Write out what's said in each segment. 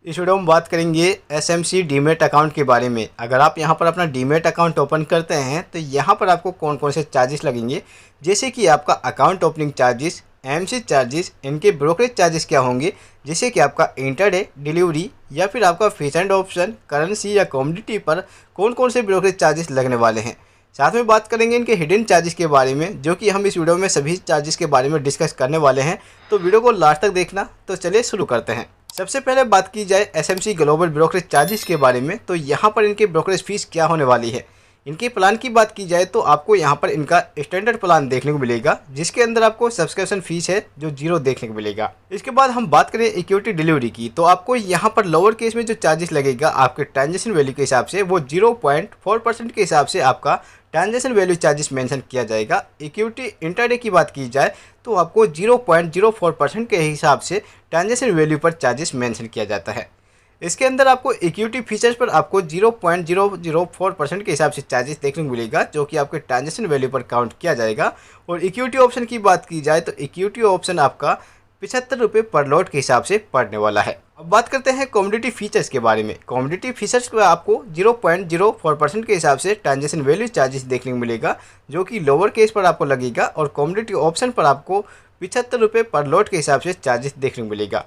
इस वीडियो में बात करेंगे एसएमसी डीमेट अकाउंट के बारे में। अगर आप यहां पर अपना डीमेट अकाउंट ओपन करते हैं तो यहां पर आपको कौन कौन से चार्जेस लगेंगे, जैसे कि आपका account opening charges, MC charges, इनके ब्रोकरेज चार्जेस क्या होंगे, जैसे कि आपका इंटरडे डिलीवरी या फिर आपका फीस एंड ऑप्शन, करेंसी या कमोडिटी पर कौन कौन से ब्रोकरेज चार्जेस लगने वाले हैं। साथ में बात करेंगे इनके हिडन चार्जेस के बारे में, जो कि हम इस वीडियो में सभी चार्जेस के बारे में डिस्कस करने वाले हैं। तो वीडियो को लास्ट तक देखना। तो चलिए शुरू करते हैं। सबसे पहले बात की जाए एसएमसी ग्लोबल ब्रोकरेज चार्जेस के बारे में, तो यहाँ पर इनके ब्रोकरेज फीस क्या होने वाली है। इनके प्लान की बात की जाए तो आपको यहाँ पर इनका स्टैंडर्ड प्लान देखने को मिलेगा, जिसके अंदर आपको सब्सक्रिप्शन फीस है जो 0 देखने को मिलेगा। इसके बाद हम बात करें इक्विटी डिलीवरी की, तो आपको यहाँ पर लोअर केस में जो चार्जेस लगेगा आपके ट्रांजेक्शन वैल्यू के हिसाब से, वो 0.4% के हिसाब से आपका ट्रांजेक्शन वैल्यू चार्जेस मेंशन किया जाएगा। इक्विटी इंटरडे की बात की जाए तो आपको 0.04% के हिसाब से ट्रांजेक्शन वैल्यू पर चार्जेस मेंशन किया जाता है। इसके अंदर आपको इक्विटी फीचर्स पर आपको 0.004% के हिसाब से चार्जेस देखने को मिलेगा, जो कि आपके ट्रांजेक्शन वैल्यू पर काउंट किया जाएगा। और इक्विटी ऑप्शन की बात की जाए तो इक्विटी ऑप्शन आपका 75 रुपये पर लॉट के हिसाब से पड़ने वाला है। अब बात करते हैं कमोडिटी फीचर्स के बारे में। कमोडिटी फीचर्स को आपको 0.04% के हिसाब से ट्रांजेक्शन वैल्यू चार्जेस देखने को मिलेगा, जो कि लोअर केस पर आपको लगेगा। और कमोडिटी ऑप्शन पर आपको 75 रुपये पर लॉट के हिसाब से चार्जेस देखने को मिलेगा।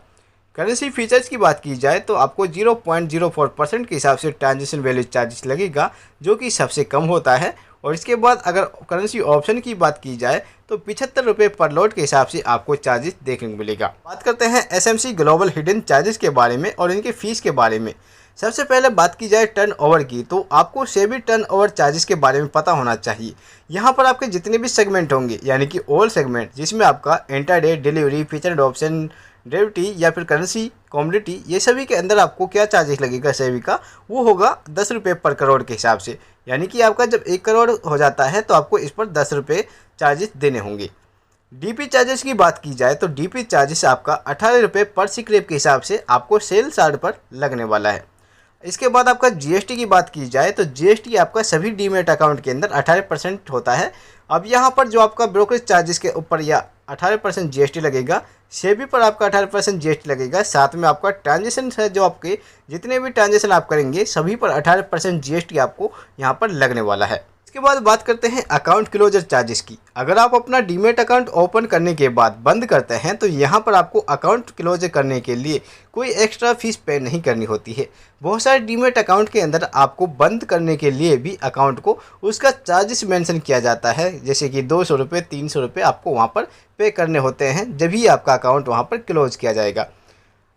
करेंसी फीचर्स की बात की जाए तो आपको 0.04% के हिसाब से ट्रांजेक्शन वैल्यू चार्जेस लगेगा, जो कि सबसे कम होता है। और इसके बाद अगर करेंसी ऑप्शन की बात की जाए तो 75 रुपये पर लॉट के हिसाब से आपको चार्जेस देखने को मिलेगा। बात करते हैं एसएमसी ग्लोबल हिडन चार्जेस के बारे में और इनके फीस के बारे में। सबसे पहले बात की जाए टर्नओवर की, तो आपको सेबी टर्नओवर चार्जेस के बारे में पता होना चाहिए। यहाँ पर आपके जितने भी सेगमेंट होंगे, यानी कि ऑल सेगमेंट, जिसमें आपका intraday delivery, feature and option, derivative या फिर करेंसी, कमोडिटी, ये सभी के अंदर आपको क्या चार्जेस लगेगा सेबी का, वो होगा 10 रुपये पर करोड़ के हिसाब से। यानी कि आपका जब 1 करोड़ हो जाता है तो आपको इस पर 10 रुपये चार्जेस देने होंगे। डीपी चार्जेस की बात की जाए तो डीपी चार्जेस आपका 18 रुपये पर सिक्रेप के हिसाब से आपको सेल चार्ज पर लगने वाला है। इसके बाद आपका जीएसटी की बात की जाए तो जीएसटी आपका सभी डीमेट अकाउंट के अंदर 18% होता है। अब यहाँ पर जो आपका ब्रोकरेज चार्जेस के ऊपर या 18% जीएसटी लगेगा, सेबी पर आपका 18% जीएसटी लगेगा। साथ में आपका ट्रांजेक्शन है, जो आपके जितने भी ट्रांजेक्शन आप करेंगे सभी पर 18% जीएसटी आपको यहाँ पर लगने वाला है। इसके बाद बात करते हैं अकाउंट क्लोजर चार्जेस की। अगर आप अपना डीमेट अकाउंट ओपन करने के बाद बंद करते हैं तो यहाँ पर आपको अकाउंट क्लोजर करने के लिए कोई एक्स्ट्रा फीस पे नहीं करनी होती है। बहुत सारे डीमेट अकाउंट के अंदर आपको बंद करने के लिए भी अकाउंट को उसका चार्जेस मेंशन किया जाता है, जैसे कि 200 रुपये, 300 रुपये आपको वहाँ पर पे करने होते हैं, जब ही आपका अकाउंट वहाँ पर क्लोज किया जाएगा।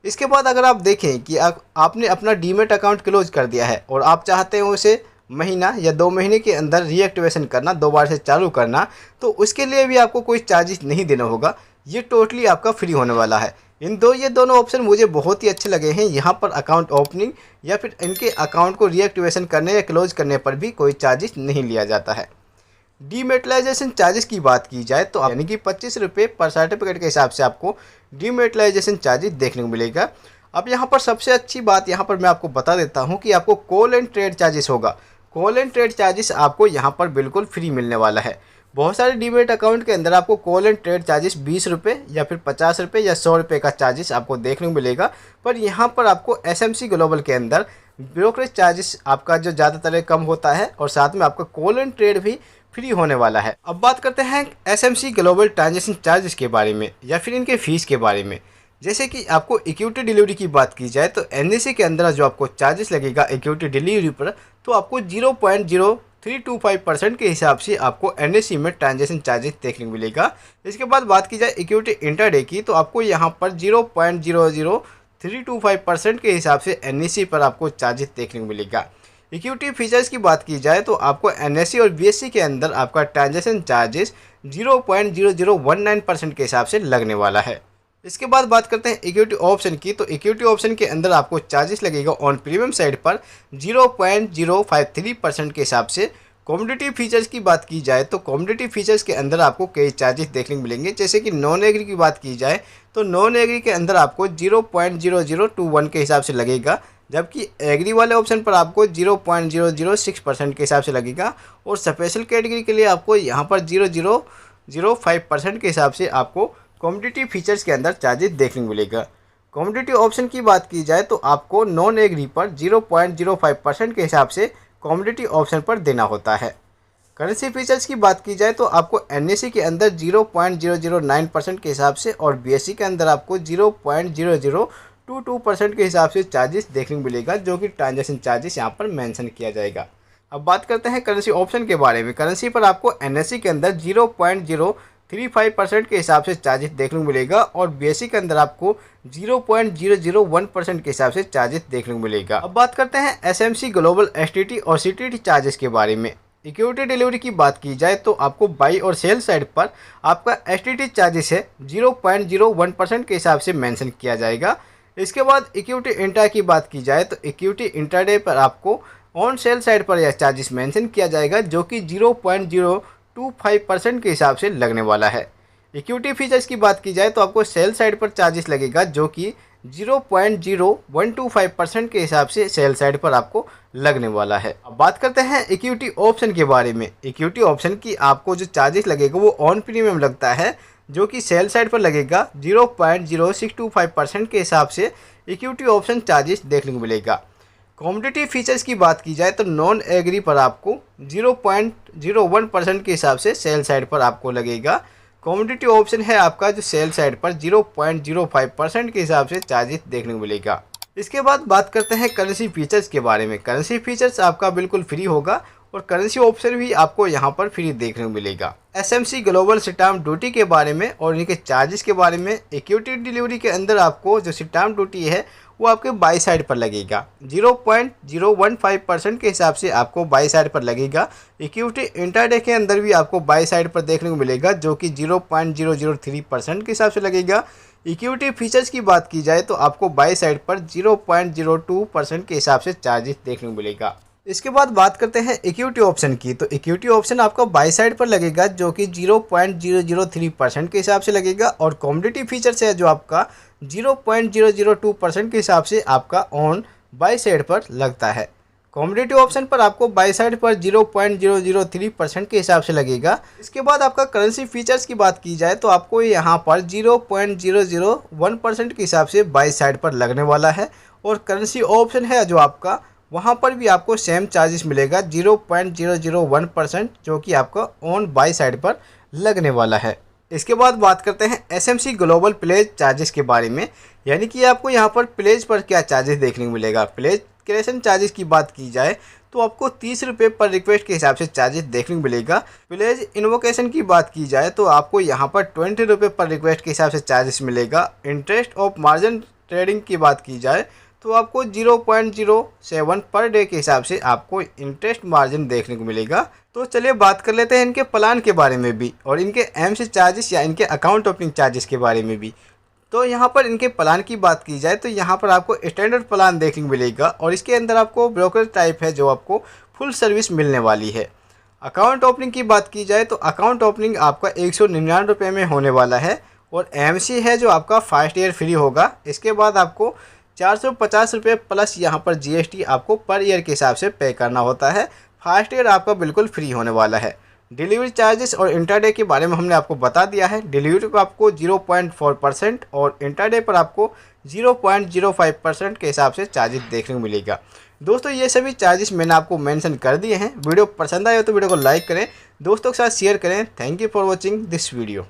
इसके बाद अगर आप देखें कि आपने अपना डीमेट अकाउंट क्लोज कर दिया है और आप चाहते हैं उसे महीना या 2 महीने के अंदर रीएक्टिवेशन करना, दोबारा से चालू करना, तो उसके लिए भी आपको कोई चार्जेस नहीं देना होगा। ये टोटली आपका फ्री होने वाला है। ये दोनों ऑप्शन मुझे बहुत ही अच्छे लगे हैं। यहाँ पर अकाउंट ओपनिंग या फिर इनके अकाउंट को रीएक्टिवेशन करने या क्लोज करने पर भी कोई चार्जेस नहीं लिया जाता है। डीमेटलाइजेशन चार्जेस की बात की जाए तो यानी कि 25 रुपये पर सर्टिफिकेट के हिसाब से आपको डीमेटलाइजेशन चार्जेस देखने को मिलेगा। अब यहाँ पर सबसे अच्छी बात यहाँ पर मैं आपको बता देता हूँ कि आपको कॉल एंड ट्रेड चार्जेस होगा। कॉल एंड ट्रेड चार्जेस आपको यहाँ पर बिल्कुल फ्री मिलने वाला है। बहुत सारे डीमेट अकाउंट के अंदर आपको कॉल एंड ट्रेड चार्जेस 20 रुपये या फिर 50 रुपये या 100 रुपये का चार्जेस आपको देखने को मिलेगा। पर यहाँ पर आपको एसएमसी ग्लोबल के अंदर ब्रोकरेज चार्जेस आपका जो ज़्यादातर कम होता है, और साथ में आपका कॉल एंड ट्रेड भी फ्री होने वाला है। अब बात करते हैं एसएमसी ग्लोबल ट्रांजेक्शन चार्जेस के बारे में या फिर इनके फीस के बारे में। जैसे कि आपको इक्विटी डिलीवरी की बात की जाए तो एनएससी के अंदर जो आपको चार्जेस लगेगा इक्विटी डिलीवरी पर, तो आपको 0.0325% के हिसाब से आपको एनएससी में ट्रांजेक्शन चार्जेस देखने को मिलेगा। इसके बाद बात की जाए इक्विटी इंटरडे की, तो आपको यहाँ पर 0.00325% के हिसाब से एनएससी पर आपको चार्जेस देखने को मिलेगा। इक्विटी फीचर्स की बात की जाए तो आपको एनएससी और बीएससी के अंदर आपका ट्रांजेक्शन चार्जेस 0.0019% के हिसाब से लगने वाला है। इसके बाद बात करते हैं इक्विटी ऑप्शन की, तो इक्विटी ऑप्शन के अंदर आपको चार्जेस लगेगा ऑन प्रीमियम साइड पर 0.053% के हिसाब से। कमोडिटी फीचर्स की बात की जाए तो कमोडिटी फीचर्स के अंदर आपको कई चार्जेस देखने को मिलेंगे। जैसे कि नॉन एग्री की बात की जाए तो नॉन एग्री के अंदर आपको 0.0021 के हिसाब से लगेगा, जबकि एग्री वाले ऑप्शन पर आपको 0.006% के हिसाब से लगेगा। और स्पेशल कैटेगरी के लिए आपको यहाँ पर 0.005% के हिसाब से आपको कमोडिटी फीचर्स के अंदर चार्जेस देखने को मिलेगा। कमोडिटी ऑप्शन की बात की जाए तो आपको नॉन एग्री पर 0.05% के हिसाब से कमोडिटी ऑप्शन पर देना होता है। करेंसी फीचर्स की बात की जाए तो आपको एनएससी के अंदर 0.009% के हिसाब से और बीएससी के अंदर आपको 0.0022% के हिसाब से चार्जेस देखने को मिलेगा, जो कि ट्रांजैक्शन चार्जेस यहाँ पर मेंशन किया जाएगा। अब बात करते हैं करेंसी ऑप्शन के बारे में। करेंसी पर आपको एनएससी के अंदर 0.035% के हिसाब से चार्जेस देखने को मिलेगा और बीएससी के अंदर आपको 0.001% के हिसाब से चार्जेस देखने को मिलेगा। अब बात करते हैं एसएमसी ग्लोबल एसटीटी और सीटीटी चार्जेस के बारे में। इक्विटी डिलीवरी की बात की जाए तो आपको बाई और सेल साइड पर आपका एसटीटी चार्जेस है 0.01% के हिसाब से मेंशन किया जाएगा। इसके बाद इक्विटी इंट्रा की बात की जाए तो इक्विटी इंट्राडे पर आपको ऑन सेल साइड पर यह चार्जेस मेंशन किया जाएगा, जो कि 0.025% के हिसाब से लगने वाला है। इक्विटी फीचर्स की बात की जाए तो आपको सेल साइड पर चार्जेस लगेगा, जो कि 0.0125% के हिसाब से सेल साइड पर आपको लगने वाला है। अब बात करते हैं इक्विटी ऑप्शन के बारे में। इक्विटी ऑप्शन की आपको जो चार्जेस लगेगा वो ऑन प्रीमियम लगता है, जो कि सेल साइड पर लगेगा 0.0625% के हिसाब से इक्विटी ऑप्शन चार्जेस देखने को मिलेगा। कमोडिटी फीचर्स की बात की जाए तो नॉन एग्री पर आपको 0.01% के हिसाब से सेल साइड पर आपको लगेगा। कमोडिटी ऑप्शन है आपका जो सेल साइड पर 0.05% के हिसाब से चार्जेस देखने को मिलेगा। इसके बाद बात करते हैं करेंसी फीचर्स के बारे में। करेंसी फीचर्स आपका बिल्कुल फ्री होगा और करेंसी ऑप्शन भी आपको यहाँ पर फ्री देखने को मिलेगा। एसएमसी ग्लोबल स्टैम्प ड्यूटी के बारे में और इनके चार्जेस के बारे में। इक्विटी डिलीवरी के अंदर आपको जो स्टैम्प ड्यूटी है वो आपके बाई साइड पर लगेगा, 0.015% के हिसाब से आपको बाई साइड पर लगेगा। इक्विटी इंट्राडे के अंदर भी आपको बाई साइड पर देखने को मिलेगा, जो कि 0.003% के हिसाब से लगेगा। इक्विटी फीचर्स की बात की जाए तो आपको बाई साइड पर 0.02% के हिसाब से चार्जेस देखने को मिलेगा। इसके बाद बात करते हैं इक्विटी ऑप्शन की। तो इक्विटी ऑप्शन आपका बाई साइड पर लगेगा, जो कि 0.003% के हिसाब से लगेगा और कमोडिटी फीचर्स है जो आपका 0.002% के हिसाब से आपका ऑन बाई साइड पर लगता है। कमोडिटी ऑप्शन पर आपको बाई साइड पर 0.003% के हिसाब से लगेगा। इसके बाद आपका करेंसी फीचर्स की बात की जाए तो आपको यहाँ पर 0.001% के हिसाब से बाई साइड पर लगने वाला है और करेंसी ऑप्शन है जो आपका वहाँ पर भी आपको सेम चार्जेस मिलेगा 0.001%, जो कि आपका ऑन बाई साइड पर लगने वाला है। इसके बाद बात करते हैं एसएमसी ग्लोबल प्लेज चार्जेस के बारे में, यानी कि आपको यहाँ पर प्लेज पर क्या चार्जेस देखने को मिलेगा। प्लेज क्रिएशन चार्जेस की बात की जाए तो आपको 30 रुपये पर रिक्वेस्ट के हिसाब से चार्जेस देखने को मिलेगा। प्लेज इन्वोकेशन की बात की जाए तो आपको यहाँ पर 20 रुपये पर रिक्वेस्ट के हिसाब से चार्जेस मिलेगा। इंटरेस्ट ऑफ मार्जिन ट्रेडिंग की बात की जाए तो आपको 0.07 पर डे के हिसाब से आपको इंटरेस्ट मार्जिन देखने को मिलेगा। तो चलिए बात कर लेते हैं इनके प्लान के बारे में भी और इनके एमसी चार्जेस या इनके अकाउंट ओपनिंग चार्जेस के बारे में भी। तो यहाँ पर इनके प्लान की बात की जाए तो यहाँ पर आपको स्टैंडर्ड प्लान देखने को मिलेगा और इसके अंदर आपको ब्रोकर टाइप है जो आपको फुल सर्विस मिलने वाली है। अकाउंट ओपनिंग की बात की जाए तो अकाउंट ओपनिंग आपका 199 रुपये में होने वाला है और एमसी है जो आपका फर्स्ट ईयर फ्री होगा। इसके बाद आपको 450 रुपये प्लस यहाँ पर जीएसटी आपको पर ईयर के हिसाब से पे करना होता है। फर्स्ट ईयर आपका बिल्कुल फ्री होने वाला है। डिलीवरी चार्जेस और इंटरडे के बारे में हमने आपको बता दिया है। डिलीवरी पर आपको 0.4% और इंटरडे पर आपको 0.05% के हिसाब से चार्जेस देखने को मिलेगा। दोस्तों ये सभी चार्जेस मैंने आपको मेंशन कर दिए हैं। वीडियो पसंद आए तो वीडियो को लाइक करें, दोस्तों के साथ शेयर करें। Thank you for watching this video.